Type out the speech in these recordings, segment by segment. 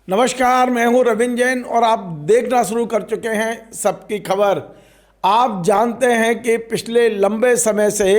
नमस्कार, मैं हूं रविंद्र जैन और आप देखना शुरू कर चुके हैं सबकी खबर। आप जानते हैं कि पिछले लंबे समय से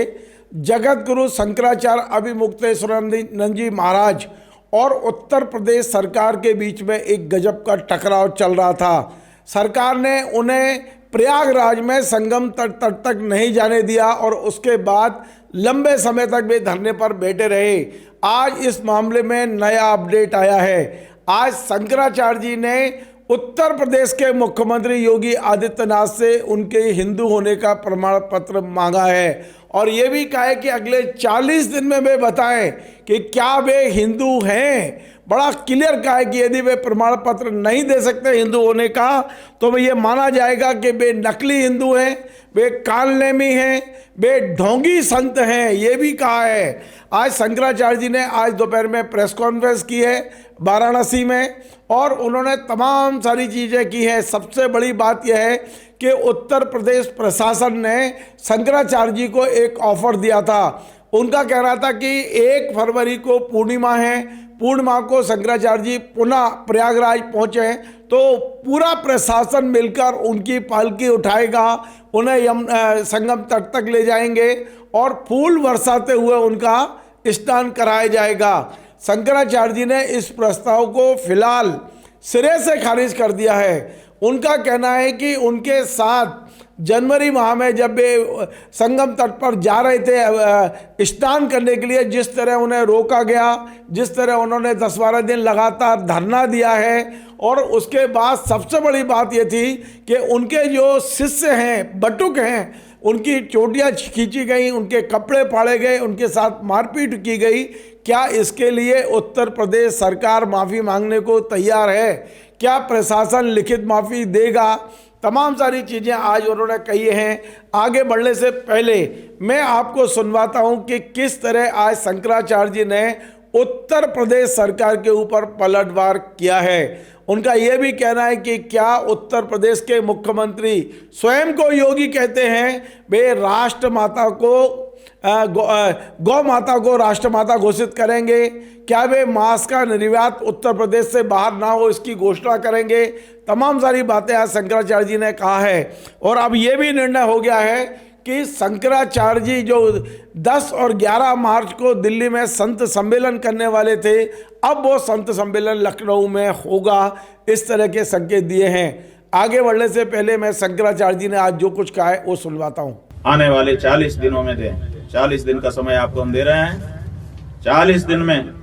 जगत गुरु शंकराचार्य अभिमुक्तेश्वरानंद जी महाराज और उत्तर प्रदेश सरकार के बीच में एक गजब का टकराव चल रहा था। सरकार ने उन्हें प्रयागराज में संगम तट तक नहीं जाने दिया और उसके बाद लंबे समय तक वे धरने पर बैठे रहे। आज इस मामले में नया अपडेट आया है। आज शंकराचार्य जी ने उत्तर प्रदेश के मुख्यमंत्री योगी आदित्यनाथ से उनके हिंदू होने का प्रमाण पत्र मांगा है और ये भी कहा है कि अगले 40 दिन में वे बताएं कि क्या वे हिंदू हैं। बड़ा क्लियर कहा है कि यदि वे प्रमाण पत्र नहीं दे सकते हिंदू होने का तो ये माना जाएगा कि वे नकली हिंदू हैं, वे कालनेमी हैं, वे ढोंगी संत हैं। ये भी कहा है। आज शंकराचार्य जी ने आज दोपहर में प्रेस कॉन्फ्रेंस की है वाराणसी में और उन्होंने तमाम सारी चीज़ें की है। सबसे बड़ी बात यह है कि उत्तर प्रदेश प्रशासन ने शंकराचार्य जी को एक ऑफर दिया था। उनका कहना था कि 1 फरवरी को पूर्णिमा है, पूर्णिमा को शंकराचार्य जी पुनः प्रयागराज पहुँचे तो पूरा प्रशासन मिलकर उनकी पालकी उठाएगा, उन्हें संगम तट तक ले जाएंगे और फूल बरसाते हुए उनका स्नान कराया जाएगा। शंकराचार्य जी ने इस प्रस्ताव को फिलहाल सिरे से खारिज कर दिया है। उनका कहना है कि उनके साथ जनवरी माह में जब वे संगम तट पर जा रहे थे स्नान करने के लिए, जिस तरह उन्हें रोका गया, जिस तरह उन्होंने 10-12 दिन लगातार धरना दिया है और उसके बाद सबसे बड़ी बात ये थी कि उनके जो शिष्य हैं, बटुक हैं, उनकी चोटियाँ खींची गई, उनके कपड़े फाड़े गए, उनके साथ मारपीट की गई। क्या इसके लिए उत्तर प्रदेश सरकार माफ़ी मांगने को तैयार है? क्या प्रशासन लिखित माफ़ी देगा? तमाम सारी चीज़ें आज उन्होंने कही हैं। आगे बढ़ने से पहले मैं आपको सुनवाता हूं कि किस तरह आज शंकराचार्य जी ने उत्तर प्रदेश सरकार के ऊपर पलटवार किया है। उनका यह भी कहना है कि क्या उत्तर प्रदेश के मुख्यमंत्री स्वयं को योगी कहते हैं, वे राष्ट्रमाता को गौ माता को राष्ट्रमाता घोषित करेंगे? क्या वे मांस का निर्यात उत्तर प्रदेश से बाहर ना हो इसकी घोषणा करेंगे? तमाम सारी बातें आज शंकराचार्य जी ने कहा है और अब ये भी निर्णय हो गया है कि शंकराचार्य जी जो 10 और 11 मार्च को दिल्ली में संत सम्मेलन करने वाले थे, अब वो संत सम्मेलन लखनऊ में होगा। इस तरह के संकेत दिए हैं। आगे बढ़ने से पहले मैं शंकराचार्य जी ने आज जो कुछ कहा है वो सुनवाता हूँ। आने वाले 40 दिनों में दें, 40 दिन का समय आपको हम दे रहे हैं। 40 दिन में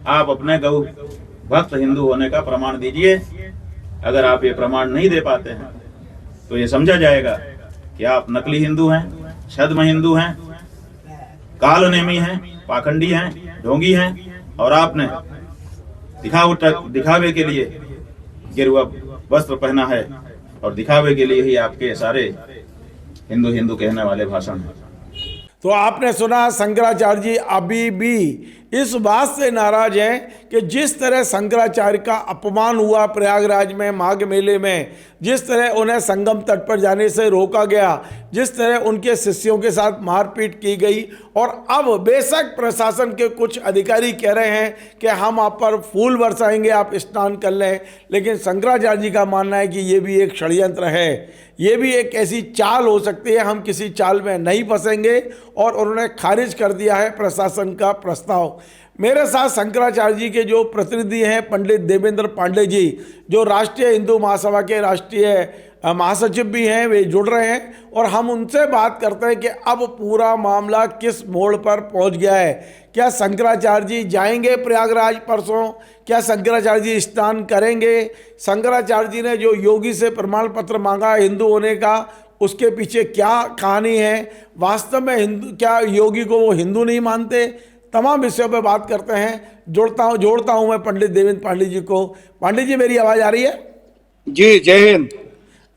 आप अपने गौ भक्त हिंदू होने का प्रमाण दीजिए। अगर आप ये प्रमाण नहीं दे पाते हैं तो ये समझा जाएगा कि आप नकली हिंदू हैं, छद्म हिंदू हैं, कालनेमी हैं, पाखंडी हैं, ढोंगी हैं और आपने दिखावे के लिए गेरुआ वस्त्र पहना है और दिखावे के लिए ही आपके सारे हिंदू हिंदू कहने वाले भाषण हैं। तो आपने सुना, शंकराचार्य जी अभी भी इस बात से नाराज हैं कि जिस तरह शंकराचार्य का अपमान हुआ प्रयागराज में माघ मेले में, जिस तरह उन्हें संगम तट पर जाने से रोका गया, जिस तरह उनके शिष्यों के साथ मारपीट की गई और अब बेशक प्रशासन के कुछ अधिकारी कह रहे हैं कि हम आप पर फूल बरसाएंगे, आप स्नान कर लें, लेकिन शंकराचार्य जी का मानना है कि ये भी एक षड्यंत्र है, ये भी एक ऐसी चाल हो सकती है, हम किसी चाल में नहीं फंसेंगे और उन्होंने खारिज कर दिया है प्रशासन का प्रस्ताव। मेरे साथ शंकराचार्य जी के जो प्रतिनिधि हैं पंडित देवेंद्र पांडे जी, जो राष्ट्रीय हिंदू महासभा के राष्ट्रीय महासचिव भी हैं, वे जुड़ रहे हैं और हम उनसे बात करते हैं कि अब पूरा मामला किस मोड़ पर पहुंच गया है। क्या शंकराचार्य जी जाएंगे प्रयागराज परसों? क्या शंकराचार्य जी स्नान करेंगे? शंकराचार्य जी ने जो योगी से प्रमाण पत्र मांगा हिंदू होने का, उसके पीछे क्या कहानी है? वास्तव में हिंदू, क्या योगी को वो हिंदू नहीं मानते? तमाम विषयों पर बात करते हैं। जोड़ता हूं मैं पंडित देवेंद्र पांडे जी को। पंडित जी, मेरी आवाज़ आ रही है? जी, जय हिंद।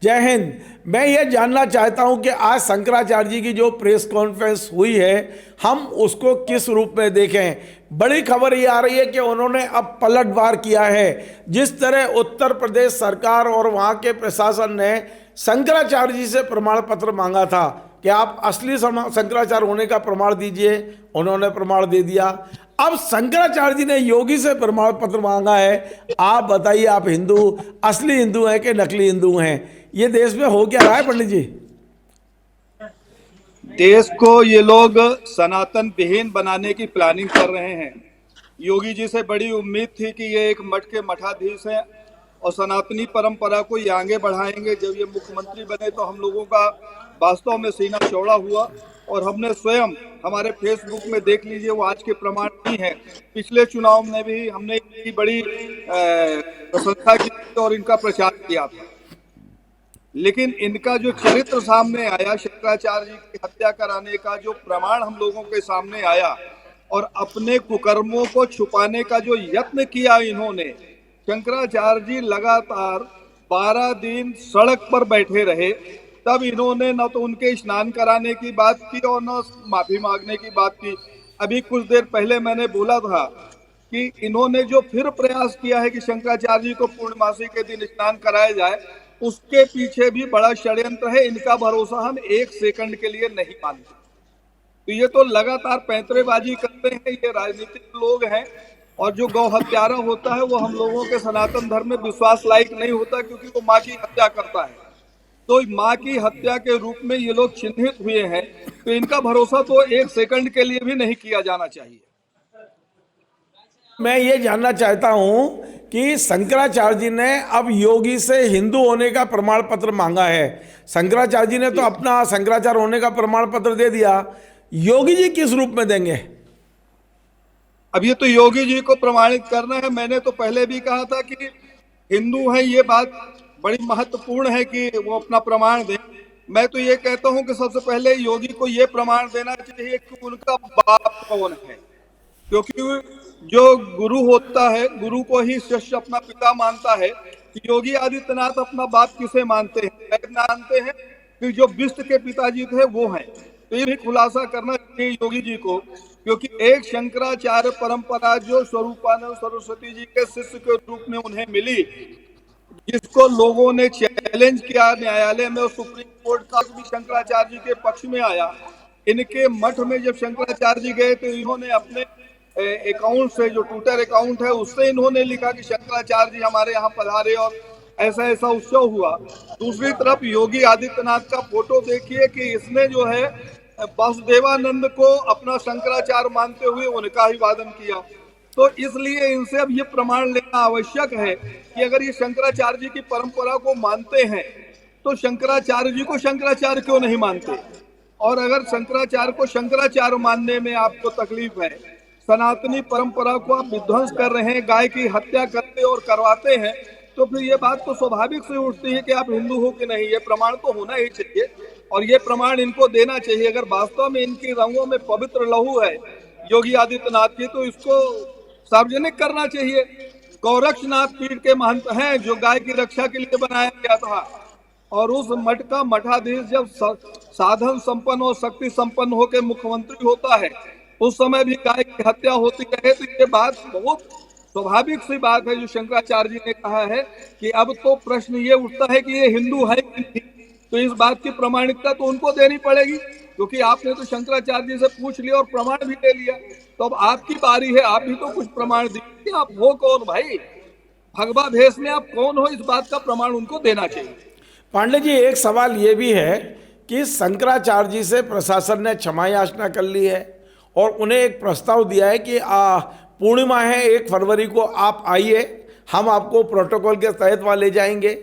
जय हिंद। मैं ये जानना चाहता हूं कि आज शंकराचार्य जी की जो प्रेस कॉन्फ्रेंस हुई है, हम उसको किस रूप में देखें? बड़ी खबर ये आ रही है कि उन्होंने अब पलटवार किया है। जिस तरह उत्तर प्रदेश सरकार और वहाँ के प्रशासन ने शंकराचार्य जी से प्रमाण पत्र मांगा था, कि आप असली शंकराचार्य होने का प्रमाण दीजिए। उन्होंने प्रमाण दे दिया। अब शंकराचार्य जी ने योगी से प्रमाण पत्र मांगा है। आप बताइए, आप हिंदू, असली हिंदू हैं कि नकली हिंदू हैं? ये देश में हो क्या रहा है पंडित जी? देश को ये लोग सनातन विहीन बनाने की प्लानिंग कर रहे हैं। योगी जी से बड़ी उम्मीद थी कि ये एक मठ के मठाधीश हैं और सनातनी परंपरा को ये आगे बढ़ाएंगे। जब ये मुख्यमंत्री बने तो हम लोगों का वास्तव में सीना चौड़ा हुआ और हमने स्वयं, हमारे फेसबुक में देख लीजिए, वो आज के प्रमाण नहीं है। पिछले चुनाव में भी हमने इनकी बड़ी प्रशंसा की और इनका प्रचार किया था, लेकिन इनका जो चरित्र सामने आया, शंकराचार्य जी की हत्या कराने का जो प्रमाण हम लोगों के सामने आया और अपने कुकर्मों को छुपाने का जो यत्न किया इन्होंने, शंकराचार्य जी लगातार 12 दिन सड़क पर बैठे रहे। तब इन्होंने न तो उनके स्नान कराने की बात की और न माफी मांगने की बात की। अभी कुछ देर पहले मैंने बोला था कि इन्होंने जो फिर प्रयास किया है कि शंकराचार्य जी को पूर्णमासी के दिन स्नान कराया जाए, उसके पीछे भी बड़ा षड्यंत्र है। इनका भरोसा हम एक सेकंड के लिए नहीं मानते। तो ये तो लगातार पैंतरेबाजी करते हैं, ये राजनीतिक लोग हैं। और जो गौ हत्यारा होता है वो हम लोगों के सनातन धर्म में विश्वास लायक नहीं होता, क्योंकि वो माँ की हत्या करता है। तो माँ की हत्या के रूप में ये लोग चिन्हित हुए हैं, तो इनका भरोसा तो एक सेकंड के लिए भी नहीं किया जाना चाहिए। मैं ये जानना चाहता हूं कि शंकराचार्य जी ने अब योगी से हिंदू होने का प्रमाण पत्र मांगा है। शंकराचार्य जी ने तो अपना शंकराचार्य होने का प्रमाण पत्र दे दिया, योगी जी किस रूप में देंगे? अब ये तो योगी जी को प्रमाणित करना है। मैंने तो पहले भी कहा था कि हिंदू हैं, ये बात बड़ी महत्वपूर्ण है कि वो अपना प्रमाण दें। मैं तो ये कहता हूं कि सबसे पहले योगी को ये प्रमाण देना चाहिए कि उनका बाप कौन है, क्योंकि जो गुरु होता है, गुरु को ही शिष्य अपना पिता मानता है। योगी आदित्यनाथ अपना बाप किसे मानते हैं? मानते हैं कि जो विष्णु के पिताजी थे वो हैं। तो ये भी खुलासा करना चाहिए योगी जी को, क्योंकि एक शंकराचार्य परंपरा जो स्वरूपानंद सरस्वती जी के शिष्य के रूप में उन्हें मिली, जिसको लोगों ने चैलेंज किया न्यायालय में और सुप्रीम कोर्ट का भी शंकराचार्य जी के पक्ष में आया। इनके मठ में जब शंकराचार्य जी गए तो इन्होंने अपने अकाउंट से, जो ट्विटर अकाउंट है, उससे इन्होंने लिखा कि शंकराचार्य जी हमारे यहाँ पधारे और ऐसा ऐसा उत्सव हुआ। दूसरी तरफ योगी आदित्यनाथ का फोटो देखिए कि इसने जो है वासुदेवानंद को अपना शंकराचार्य मानते हुए उनका ही वादन किया। तो इसलिए इनसे अब ये प्रमाण लेना आवश्यक है कि अगर ये शंकराचार्य जी की परंपरा को मानते हैं तो शंकराचार्य जी को शंकराचार्य क्यों नहीं मानते? और अगर शंकराचार्य को शंकराचार्य मानने में आपको तकलीफ है, सनातनी परंपरा को आप विध्वंस कर रहे हैं, गाय की हत्या करते और करवाते हैं, तो फिर ये बात तो स्वाभाविक से उठती है कि आप हिंदू हो कि नहीं। ये प्रमाण तो होना ही चाहिए और ये प्रमाण इनको देना चाहिए। अगर वास्तव में इनकी रंगों में पवित्र लहू है योगी आदित्यनाथ की, तो इसको सार्वजनिक करना चाहिए। गौरक्षनाथ पीठ के महंत हैं जो गाय की रक्षा के लिए बनाया गया था, और उस मठ का मठाधीश जब साधन संपन्न और शक्ति संपन्न होकर मुख्यमंत्री होता है, उस समय भी गाय की हत्या होती रहे। तो ये बात बहुत स्वाभाविक सी बात है जो शंकराचार्य जी ने कहा है कि अब तो प्रश्न ये उठता है कि ये हिंदू है कि नहीं। तो इस बात की प्रमाणिकता तो उनको देनी पड़ेगी, क्योंकि आपने तो शंकराचार्य जी से पूछ लिया और प्रमाण भी ले लिया। तो अब आपकी बारी है, आप भी तो कुछ प्रमाण दीजिए। आप हो कौन भाई? भगवा भेष में आप कौन हो? इस बात का प्रमाण उनको देना चाहिए। पांडे जी, एक सवाल ये भी है कि शंकराचार्य जी से प्रशासन ने क्षमा याचना कर ली है और उन्हें एक प्रस्ताव दिया है कि पूर्णिमा है 1 फरवरी को, आप आइए, हम आपको प्रोटोकॉल के तहत वहाँ ले जाएंगे।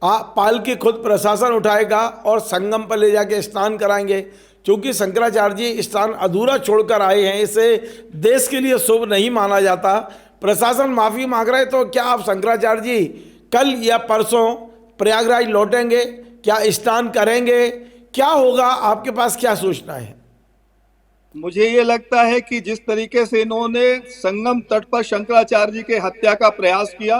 पालकी खुद प्रशासन उठाएगा और संगम पर ले जाके स्नान कराएंगे। क्योंकि शंकराचार्य जी स्नान अधूरा छोड़कर आए हैं, इसे देश के लिए शुभ नहीं माना जाता। प्रशासन माफ़ी मांग रहे, तो क्या आप शंकराचार्य जी कल या परसों प्रयागराज लौटेंगे? क्या स्नान करेंगे? क्या होगा? आपके पास क्या सूचना है? मुझे ये लगता है कि जिस तरीके से इन्होंने संगम तट पर शंकराचार्य जी के हत्या का प्रयास किया,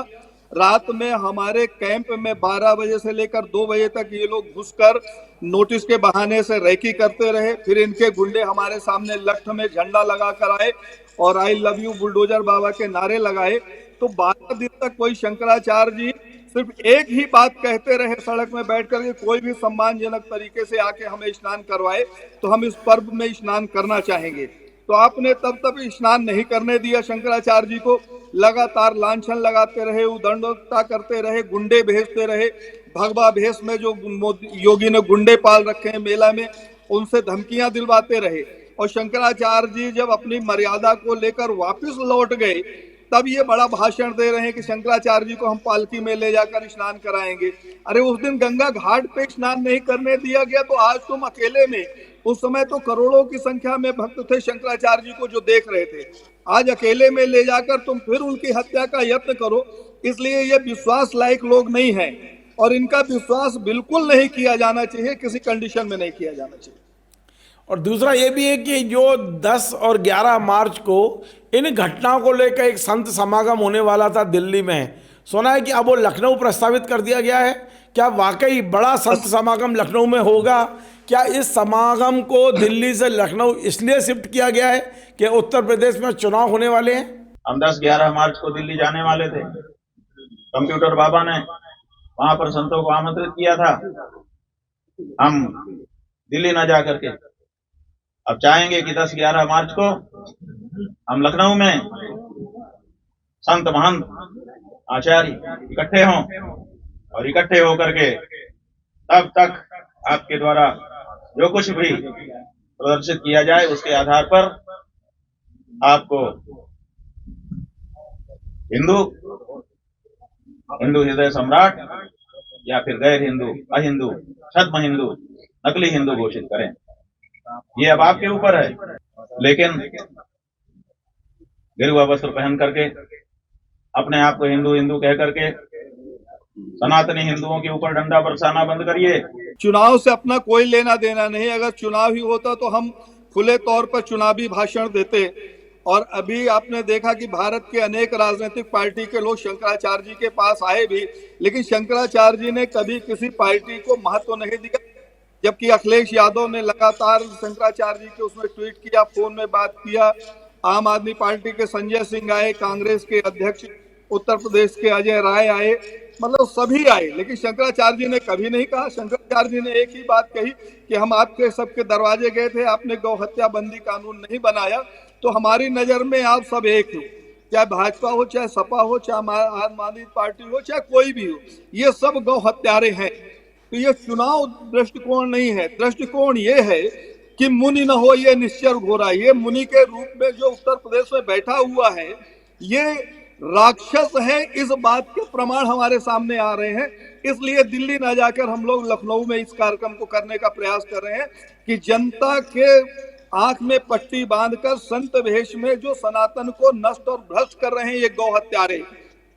रात में हमारे कैंप में 12 बजे से लेकर 2 बजे तक ये लोग घुसकर नोटिस के बहाने से रैकी करते रहे। फिर इनके गुंडे हमारे सामने लठ में झंडा लगा कर आए और आई लव यू बुलडोजर बाबा के नारे लगाए। तो 12 दिन तक कोई शंकराचार्य जी सिर्फ एक ही बात कहते रहे सड़क में बैठ कर, कोई भी सम्मानजनक तरीके से आके हमें स्नान करवाए तो हम इस पर्व में स्नान करना चाहेंगे। तो आपने तब स्नान नहीं करने दिया शंकराचार्य जी को, लगातार लांछन लगाते रहे, उदंडता करते रहे, गुंडे भेजते रहे, भगवा भेष में जो योगी ने गुंडे पाल रखे हैं मेला में, उनसे धमकियां दिलवाते रहे। और शंकराचार्य जी जब अपनी मर्यादा को लेकर वापस लौट गए तब ये बड़ा भाषण दे रहे हैं कि शंकराचार्य जी को हम पालकी में ले जाकर स्नान कराएंगे। अरे उस दिन गंगा घाट पे स्नान नहीं करने दिया गया तो आज तुम अकेले में, उस समय तो करोड़ों की संख्या में भक्त थे शंकराचार्य जी को जो देख रहे थे, आज अकेले में ले जाकर तुम फिर उनकी हत्या का यत्न करो। इसलिए ये विश्वास लायक लोग नहीं है और इनका विश्वास बिल्कुल नहीं किया जाना चाहिए, किसी कंडीशन में नहीं किया जाना चाहिए। और दूसरा ये भी है कि जो 10 और 11 मार्च को इन घटनाओं को लेकर एक संत समागम होने वाला था दिल्ली में, सुना है कि अब वो लखनऊ प्रस्तावित कर दिया गया है। क्या वाकई बड़ा संत समागम लखनऊ में होगा? क्या इस समागम को दिल्ली से लखनऊ इसलिए शिफ्ट किया गया है कि उत्तर प्रदेश में चुनाव होने वाले हैं? हम 10-11 मार्च को दिल्ली जाने वाले थे। कंप्यूटर बाबा ने वहां पर संतों को आमंत्रित किया था, हम दिल्ली न जा करके अब चाहेंगे कि 10-11 मार्च को हम लखनऊ में संत महंत आचार्य इकट्ठे हों और इकट्ठे होकर के तब तक आपके द्वारा जो कुछ भी प्रदर्शित किया जाए उसके आधार पर आपको हिंदू हृदय सम्राट या फिर गैर हिंदू, अहिंदू, छद्म हिंदू, नकली हिंदू घोषित करें। ये अब आपके ऊपर है, लेकिन गिरुआ वस्त्र पहन करके अपने आप को हिंदू हिंदू कह करके सनातनी हिंदुओं के ऊपर डंडा बरसाना बंद करिए। चुनाव से अपना कोई लेना देना नहीं, अगर चुनाव ही होता तो हम खुले तौर पर चुनावी भाषण देते। और अभी आपने देखा कि भारत के अनेक राजनीतिक पार्टी के लोग शंकराचार्य जी के पास आए भी, लेकिन शंकराचार्य जी ने कभी किसी पार्टी को महत्व नहीं दिया। जबकि अखिलेश यादव ने लगातार शंकराचार्य जी के उसमें ट्वीट किया, फोन में बात किया। आम आदमी पार्टी के संजय सिंह आए, कांग्रेस के अध्यक्ष उत्तर प्रदेश के अजय राय आए, मतलब सभी आए, लेकिन शंकराचार्य जी ने कभी नहीं कहा। शंकराचार्य जी ने एक ही बात कही कि हम आपके सबके दरवाजे गए थे, आपने गौ हत्या बंदी कानून नहीं बनाया, तो हमारी नजर में आप सब एक हो, चाहे भाजपा हो, चाहे सपा हो, चाहे आम आदमी पार्टी हो, चाहे कोई भी हो, ये सब गौ हत्यारे हैं। तो ये चुनाव दृष्टिकोण नहीं है, दृष्टिकोण ये है कि मुनि न हो ये निश्चर घोरा। ये मुनि के रूप में जो उत्तर प्रदेश में बैठा हुआ है ये राक्षस है, इस बात के प्रमाण हमारे सामने आ रहे हैं। इसलिए दिल्ली न जाकर हम लोग लखनऊ में इस कार्यक्रम को करने का प्रयास कर रहे हैं कि जनता के आंख में पट्टी बांधकर संत वेश में जो सनातन को नष्ट और भ्रष्ट कर रहे हैं ये गौ हत्यारे,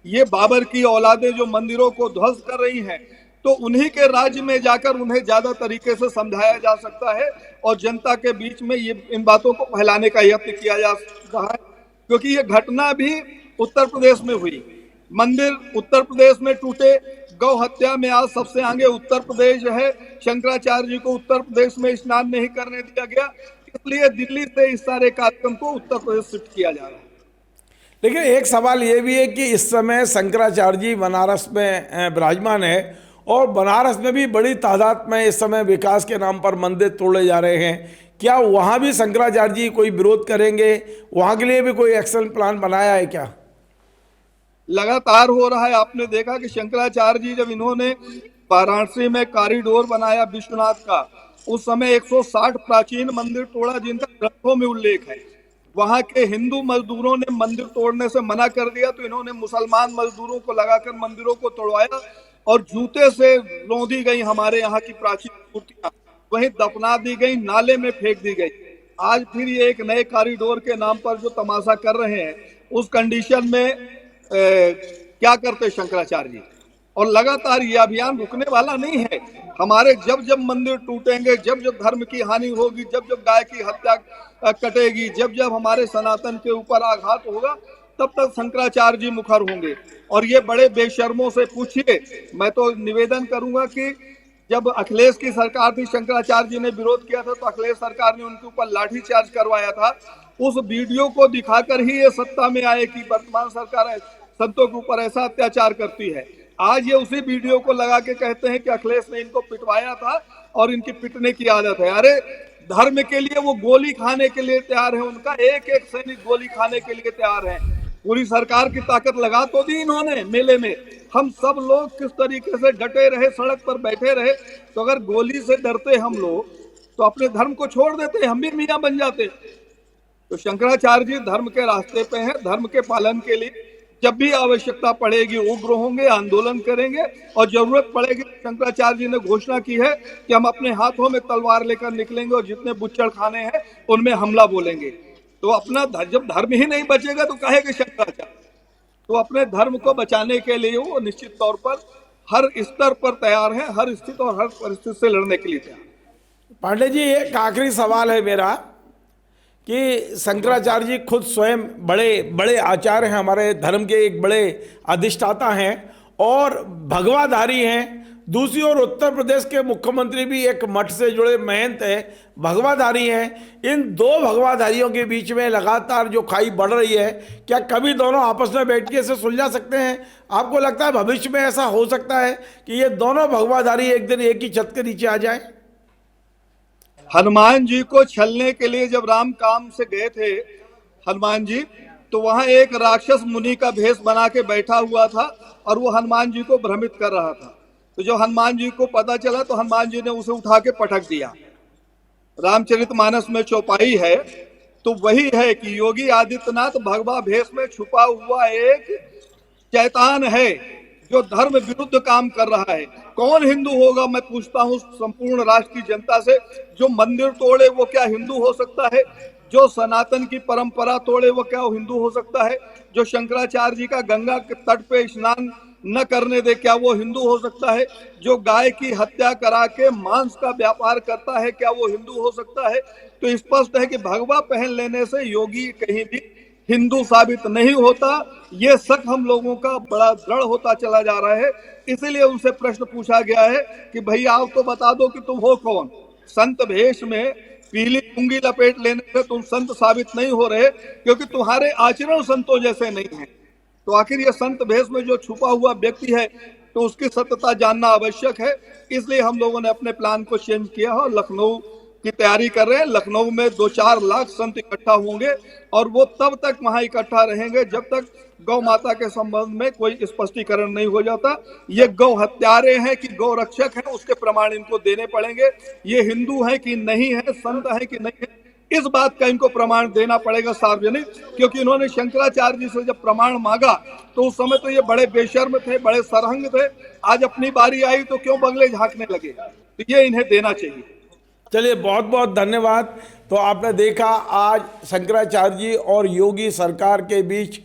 ये बाबर की औलादे जो मंदिरों को ध्वस्त कर रही हैं, तो उन्हीं के राज्य में जाकर उन्हें ज्यादा तरीके से समझाया जा सकता है और जनता के बीच में ये इन बातों को फैलाने का यत्न किया जा सकता है। क्योंकि ये घटना भी उत्तर प्रदेश में हुई, मंदिर उत्तर प्रदेश में टूटे, गौ हत्या में आज सबसे आगे उत्तर प्रदेश है। शंकराचार्य जी को उत्तर प्रदेश में स्नान नहीं करने दिया गया, इसलिए दिल्ली से इस सारे कार्यक्रम को उत्तर प्रदेश शिफ्ट किया जा रहा है। लेकिन एक सवाल ये भी है कि इस समय शंकराचार्य जी बनारस में विराजमान है और बनारस में भी बड़ी तादाद में इस समय विकास के नाम पर मंदिर तोड़े जा रहे हैं। क्या वहाँ भी शंकराचार्य जी कोई विरोध करेंगे? वहाँ के लिए भी कोई एक्शन प्लान बनाया है क्या? लगातार हो रहा है। आपने देखा कि शंकराचार्य जी जब इन्होंने वाराणसी में कॉरिडोर बनाया विश्वनाथ का, उस समय 160 प्राचीन मंदिर तोड़ा जिनका ग्रंथों में उल्लेख है। वहां के हिंदू मजदूरों ने मंदिर तोड़ने से मना कर दिया, तो इन्होंने मुसलमान मजदूरों को लगाकर मंदिरों को तोड़वाया और जूते से रौंदी गई हमारे यहाँ की प्राचीन मूर्तियां, वहीं दफना दी गई, नाले में फेंक दी गई। आज फिर ये एक नए कॉरिडोर के नाम पर जो तमाशा कर रहे हैं, उस कंडीशन में क्या करते शंकराचार्य जी? और लगातार ये अभियान रुकने वाला नहीं है। हमारे जब जब मंदिर टूटेंगे, जब जब धर्म की हानि होगी, जब जब गाय की हत्या कटेगी, जब जब हमारे सनातन के ऊपर आघात होगा, तब तक शंकराचार्य जी मुखर होंगे। और ये बड़े बेशर्मों से पूछिए, मैं तो निवेदन करूंगा कि जब अखिलेश की सरकार थी, शंकराचार्य जी ने विरोध किया था, तो अखिलेश सरकार ने उनके ऊपर लाठीचार्ज करवाया था। उस वीडियो को दिखाकर ही ये सत्ता में आए कि वर्तमान सरकार संतों के ऊपर ऐसा अत्याचार करती है। आज ये उसी वीडियो को लगा के कहते हैं कि अखिलेश ने इनको पिटवाया था और इनकी पिटने की आदत है। अरे धर्म के लिए वो गोली खाने के लिए तैयार है, उनका एक एक सैनिक गोली खाने के लिए तैयार है। पूरी सरकार की ताकत लगा तो दी इन्होंने मेले में। हम सब लोग किस तरीके से डटे रहे, सड़क पर बैठे रहे। तो अगर गोली से डरते हम लोग तो अपने धर्म को छोड़ देते, हम भी मियां बन जाते। तो शंकराचार्य जी धर्म के रास्ते पे हैं, धर्म के पालन के लिए जब भी आवश्यकता पड़ेगी उग्र होंगे, आंदोलन करेंगे और जरूरत पड़ेगी। शंकराचार्य जी ने घोषणा की है कि हम अपने हाथों में तलवार लेकर निकलेंगे और जितने बुच्चड़ खाने हैं उनमें हमला बोलेंगे। तो अपना जब धर्म ही नहीं बचेगा तो कहेगा शंकराचार्य। तो अपने धर्म को बचाने के लिए वो निश्चित तौर पर हर स्तर पर तैयार है, हर स्थिति और हर परिस्थिति से लड़ने के लिए तैयार। पांडे जी, एक आखिरी सवाल है मेरा कि शंकराचार्य जी खुद स्वयं बड़े बड़े आचार्य हैं, हमारे धर्म के एक बड़े अधिष्ठाता हैं और भगवाधारी हैं। दूसरी ओर उत्तर प्रदेश के मुख्यमंत्री भी एक मठ से जुड़े महंत हैं, भगवाधारी हैं। इन दो भगवाधारियों के बीच में लगातार जो खाई बढ़ रही है, क्या कभी दोनों आपस में बैठ के इसे सुलझा सकते हैं? आपको लगता है भविष्य में ऐसा हो सकता है कि ये दोनों भगवाधारी एक दिन एक ही छत के नीचे आ जाएं? हनुमान जी को छलने के लिए जब राम काम से गए थे हनुमान जी, तो वहां एक राक्षस मुनि का भेष बना के बैठा हुआ था और वो हनुमान जी को भ्रमित कर रहा था। तो जब हनुमान जी को पता चला तो हनुमान जी ने उसे उठा के पटक दिया। रामचरितमानस में चौपाई है तो वही है कि योगी आदित्यनाथ भगवा भेष में छुपा हुआ एक शैतान है जो धर्म विरुद्ध काम कर रहा है। कौन हिंदू होगा, मैं पूछता हूँ संपूर्ण राष्ट्र की जनता से, जो मंदिर तोड़े वो क्या हिंदू हो सकता है? जो सनातन की परंपरा तोड़े वो क्या हिंदू हो सकता है? जो शंकराचार्य जी का गंगा के तट पे स्नान न करने दे, क्या वो हिंदू हो सकता है? जो गाय की हत्या करा के मांस का व्यापार करता है, क्या वो हिंदू हो सकता है? तो स्पष्ट है कि भगवा पहन लेने से योगी कहीं भी हिंदू साबित नहीं होता। ये शक हम लोगों का बड़ा दृढ़ होता चला जा रहा है। इसीलिए उनसे प्रश्न पूछा गया है कि भैया आप तो बता दो कि तुम हो कौन? संत भेष में पीली लुंगी लपेट लेने से तुम संत साबित नहीं हो रहे, क्योंकि तुम्हारे आचरण संतों जैसे नहीं है। तो आखिर ये संत भेष में जो छुपा हुआ व्यक्ति है तो उसकी सत्यता जानना आवश्यक है। इसलिए हम लोगों ने अपने प्लान को चेंज किया और लखनऊ की तैयारी कर रहे हैं। लखनऊ में 2-4 लाख संत इकट्ठा होंगे और वो तब तक वहां इकट्ठा रहेंगे जब तक गौ माता के संबंध में कोई स्पष्टीकरण नहीं हो जाता। ये गौ हत्यारे हैं कि गौ रक्षक हैं, उसके प्रमाण इनको देने पड़ेंगे। ये हिंदू हैं कि नहीं है, संत हैं कि नहीं है, इस बात का इनको प्रमाण देना पड़ेगा सार्वजनिक। क्योंकि इन्होंने शंकराचार्य जी से जब प्रमाण मांगा तो उस समय तो ये बड़े बेशर्म थे, बड़े सरहंग थे। आज अपनी बारी आई तो क्यों बगले झांकने लगे? तो ये इन्हें देना चाहिए। चलिए, बहुत बहुत धन्यवाद। तो आपने देखा आज शंकराचार्य जी और योगी सरकार के बीच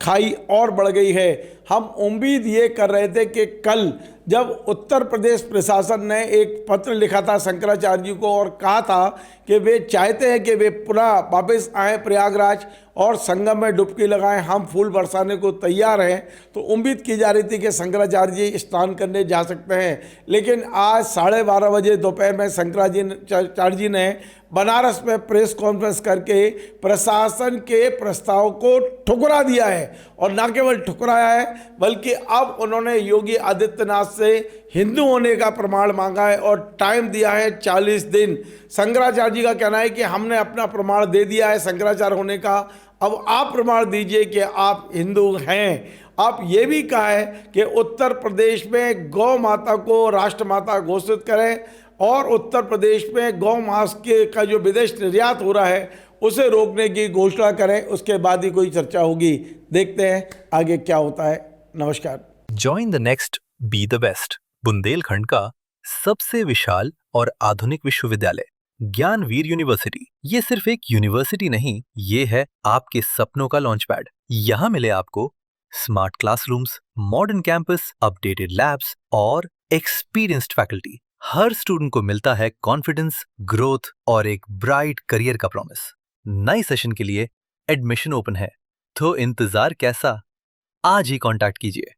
खाई और बढ़ गई है। हम उम्मीद ये कर रहे थे कि कल जब उत्तर प्रदेश प्रशासन ने एक पत्र लिखा था शंकराचार्य जी को और कहा था कि वे चाहते हैं कि वे पुनः वापस आएँ प्रयागराज और संगम में डुबकी लगाएं, हम फूल बरसाने को तैयार हैं, तो उम्मीद की जा रही थी कि शंकराचार्य जी स्नान करने जा सकते हैं। लेकिन आज 12:30 बजे दोपहर में शंकराचार्य जी ने बनारस में प्रेस कॉन्फ्रेंस करके प्रशासन के प्रस्ताव को ठुकरा दिया है। और न केवल ठुकराया है बल्कि अब उन्होंने योगी आदित्यनाथ से हिंदू होने का प्रमाण मांगा है और टाइम दिया है 40 दिन। शंकराचार्य जी का कहना है कि हमने अपना प्रमाण दे दिया है शंकराचार्य होने का, अब आप प्रमाण दीजिए कि आप हिंदू हैं। आप ये भी कहा है कि उत्तर प्रदेश में गौ माता को राष्ट्रमाता घोषित करें और उत्तर प्रदेश में गौ मांस का जो विदेश निर्यात हो रहा है उसे रोकने की घोषणा करें, उसके बाद ही कोई चर्चा होगी। देखते हैं आगे क्या होता है। नमस्कार। Join the next be the best, Bundelkhand का सबसे विशाल और आधुनिक विश्वविद्यालय ज्ञानवीर यूनिवर्सिटी। ये सिर्फ एक यूनिवर्सिटी नहीं, ये है आपके सपनों का लॉन्च पैड। यहाँ मिले आपको smart classrooms, modern campus, updated labs और एक्सपीरियंस्ड फैकल्टी। हर स्टूडेंट को मिलता है कॉन्फिडेंस, ग्रोथ और एक ब्राइट करियर का प्रॉमिस। नए सेशन के लिए एडमिशन ओपन है, तो इंतजार कैसा? आज ही कांटेक्ट कीजिए।